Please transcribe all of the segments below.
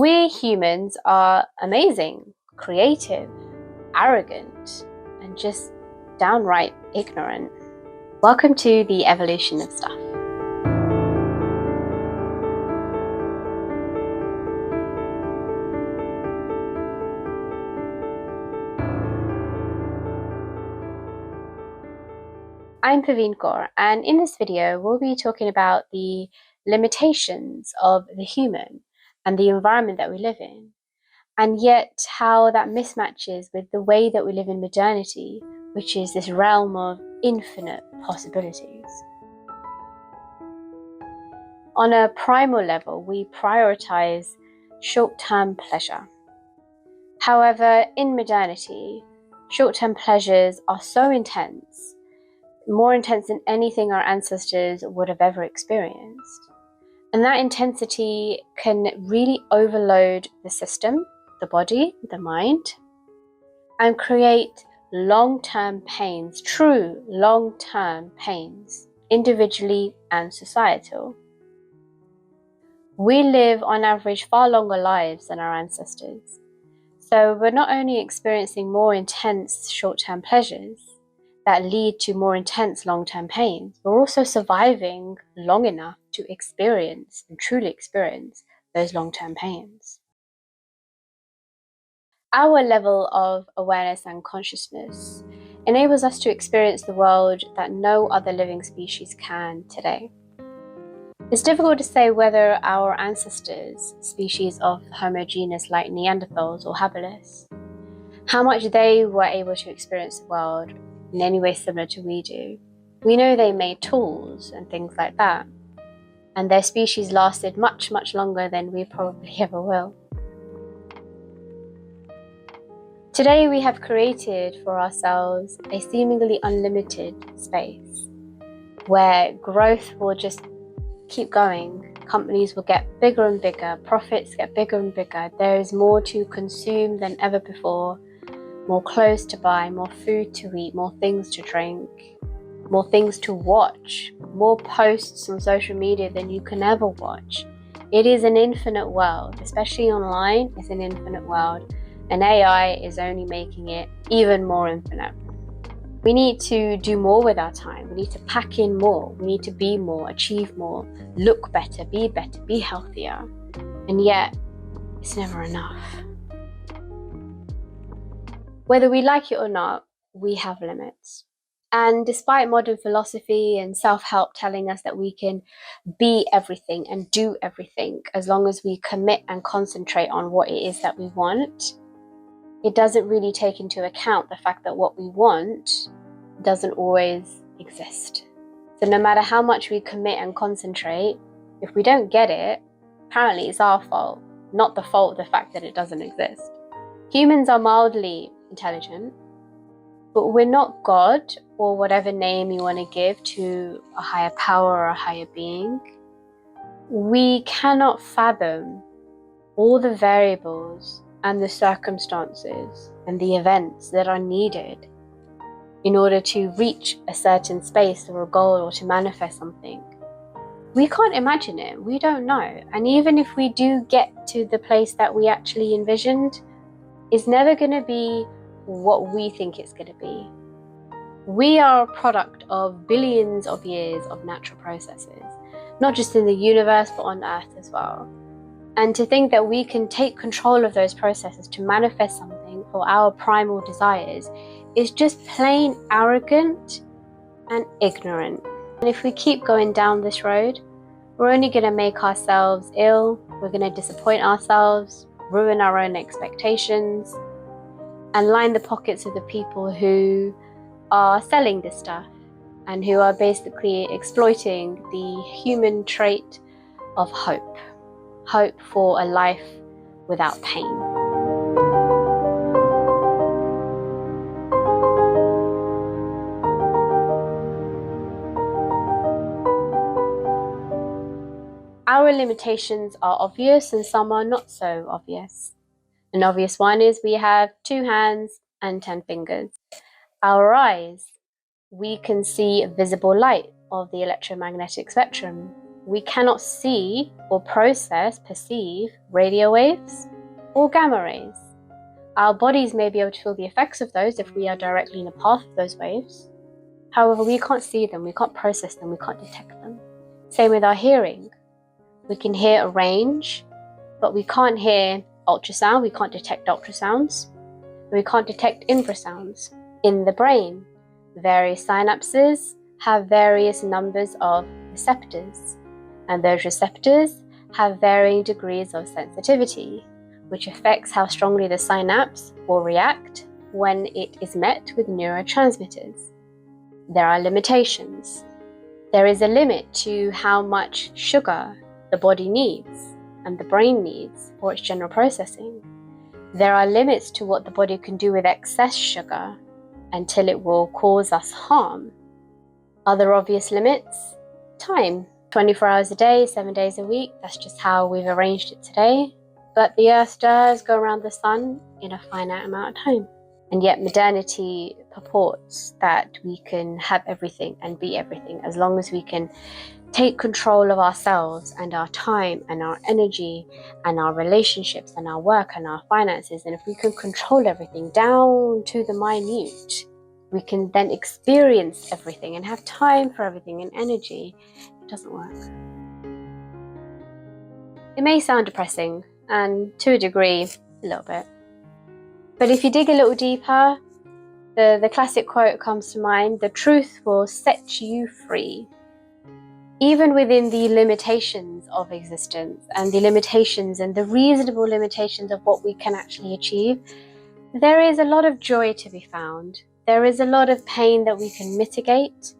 We humans are amazing, creative, arrogant, and just downright ignorant. Welcome to the evolution of stuff. I'm Paveen Kaur, and in this video, we'll be talking about the limitations of the human and the environment that we live in, and yet how that mismatches with the way that we live in modernity, which is this realm of infinite possibilities. On a primal level, we prioritize short-term pleasure. However, in modernity, short-term pleasures are so intense, more intense than anything our ancestors would have ever experienced. And that intensity can really overload the system, the body, the mind, and create long-term pains, true long-term pains, individually and societal. We live on average far longer lives than our ancestors. So we're not only experiencing more intense short-term pleasures that lead to more intense long-term pains, we're also surviving long enough to experience and truly experience those long-term pains. Our level of awareness and consciousness enables us to experience the world that no other living species can today. It's difficult to say whether our ancestors, species of Homo genus like Neanderthals or habilis, how much they were able to experience the world in any way similar to we do. We know they made tools and things like that, and their species lasted much, much longer than we probably ever will. Today we have created for ourselves a seemingly unlimited space where growth will just keep going. Companies will get bigger and bigger, profits get bigger and bigger. There is more to consume than ever before, more clothes to buy, more food to eat, more things to drink, more things to watch, more posts on social media than you can ever watch. It is an infinite world, especially online, it's an infinite world, and AI is only making it even more infinite. We need to do more with our time. We need to pack in more. We need to be more, achieve more, look better, be healthier. And yet, it's never enough. Whether we like it or not, we have limits. And despite modern philosophy and self-help telling us that we can be everything and do everything as long as we commit and concentrate on what it is that we want, it doesn't really take into account the fact that what we want doesn't always exist. So no matter how much we commit and concentrate, if we don't get it, apparently it's our fault, not the fault of the fact that it doesn't exist. Humans are mildly intelligent, but we're not God or whatever name you want to give to a higher power or a higher being. We cannot fathom all the variables and the circumstances and the events that are needed in order to reach a certain space or a goal or to manifest something. We can't imagine it, we don't know. And even if we do get to the place that we actually envisioned, it's never going to be what we think it's going to be. We are a product of billions of years of natural processes, not just in the universe, but on Earth as well. And to think that we can take control of those processes to manifest something for our primal desires is just plain arrogant and ignorant. And if we keep going down this road, we're only going to make ourselves ill, we're going to disappoint ourselves, ruin our own expectations, and line the pockets of the people who are selling this stuff and who are basically exploiting the human trait of hope. Hope for a life without pain. Our limitations are obvious and some are not so obvious. An obvious one is we have 2 hands and 10 fingers. Our eyes, we can see visible light of the electromagnetic spectrum. We cannot see or perceive radio waves or gamma rays. Our bodies may be able to feel the effects of those if we are directly in the path of those waves. However, we can't see them, we can't process them, we can't detect them. Same with our hearing. We can hear a range, but we can't hear ultrasound, we can't detect ultrasounds, we can't detect infrasounds. In the brain, various synapses have various numbers of receptors, and those receptors have varying degrees of sensitivity, which affects how strongly the synapse will react when it is met with neurotransmitters. There are limitations. There is a limit to how much sugar the body needs and the brain needs for its general processing. There are limits to what the body can do with excess sugar until it will cause us harm. Other obvious limits: time. 24 hours a day, 7 days a week, that's just how we've arranged it today. But the earth does go around the sun in a finite amount of time. And yet modernity purports that we can have everything and be everything as long as we can take control of ourselves and our time and our energy and our relationships and our work and our finances. And if we can control everything down to the minute, we can then experience everything and have time for everything and energy. It doesn't work. It may sound depressing, and to a degree, a little bit. But if you dig a little deeper, the classic quote comes to mind: the truth will set you free. Even within the limitations of existence and the limitations and the reasonable limitations of what we can actually achieve, there is a lot of joy to be found. There is a lot of pain that we can mitigate,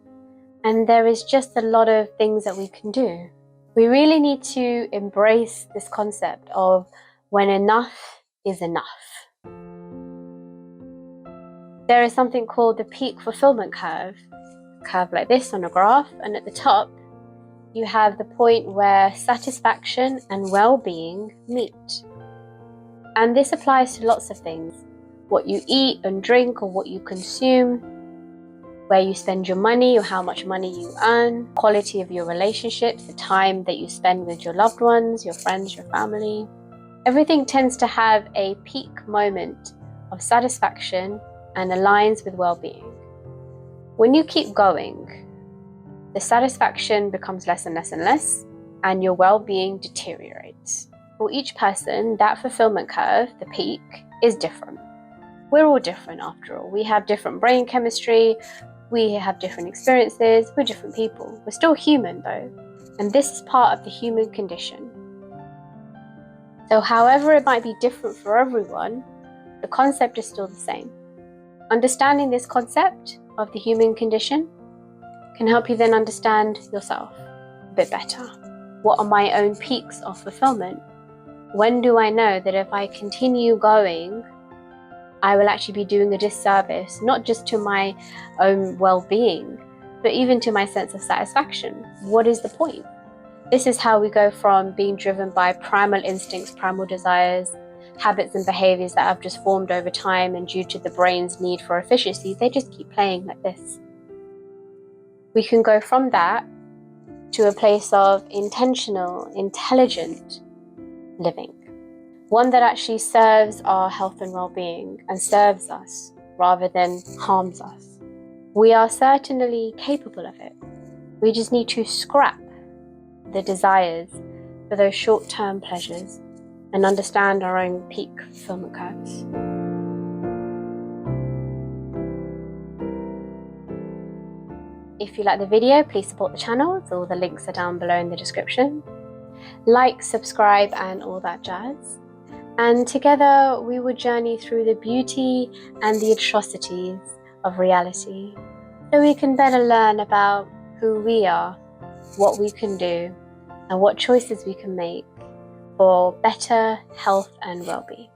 and there is just a lot of things that we can do. We really need to embrace this concept of when enough is enough. There is something called the Peak Fulfilment Curve, a curve like this on a graph, and at the top you have the point where satisfaction and well-being meet. And this applies to lots of things: what you eat and drink or what you consume, where you spend your money or how much money you earn, quality of your relationships, the time that you spend with your loved ones, your friends, your family. Everything tends to have a peak moment of satisfaction and aligns with well-being. When you keep going, the satisfaction becomes less and less and less, and your well-being deteriorates. For each person, that fulfillment curve, the peak, is different. We're all different after all. We have different brain chemistry, we have different experiences, we're different people. We're still human though, and this is part of the human condition. So however it might be different for everyone, the concept is still the same. Understanding this concept of the human condition can help you then understand yourself a bit better. What are my own peaks of fulfillment? When do I know that if I continue going, I will actually be doing a disservice, not just to my own well-being, but even to my sense of satisfaction? What is the point? This is how we go from being driven by primal instincts, primal desires, habits and behaviors that have just formed over time, and due to the brain's need for efficiency, they just keep playing like this. We can go from that to a place of intentional, intelligent living. One that actually serves our health and well-being and serves us rather than harms us. We are certainly capable of it. We just need to scrap the desires for those short-term pleasures and understand our own peak fulfillment curves. If you like the video, please support the channel. All the links are down below in the description. Like, subscribe, and all that jazz. And together we will journey through the beauty and the atrocities of reality, so we can better learn about who we are, what we can do, and what choices we can make for better health and well-being.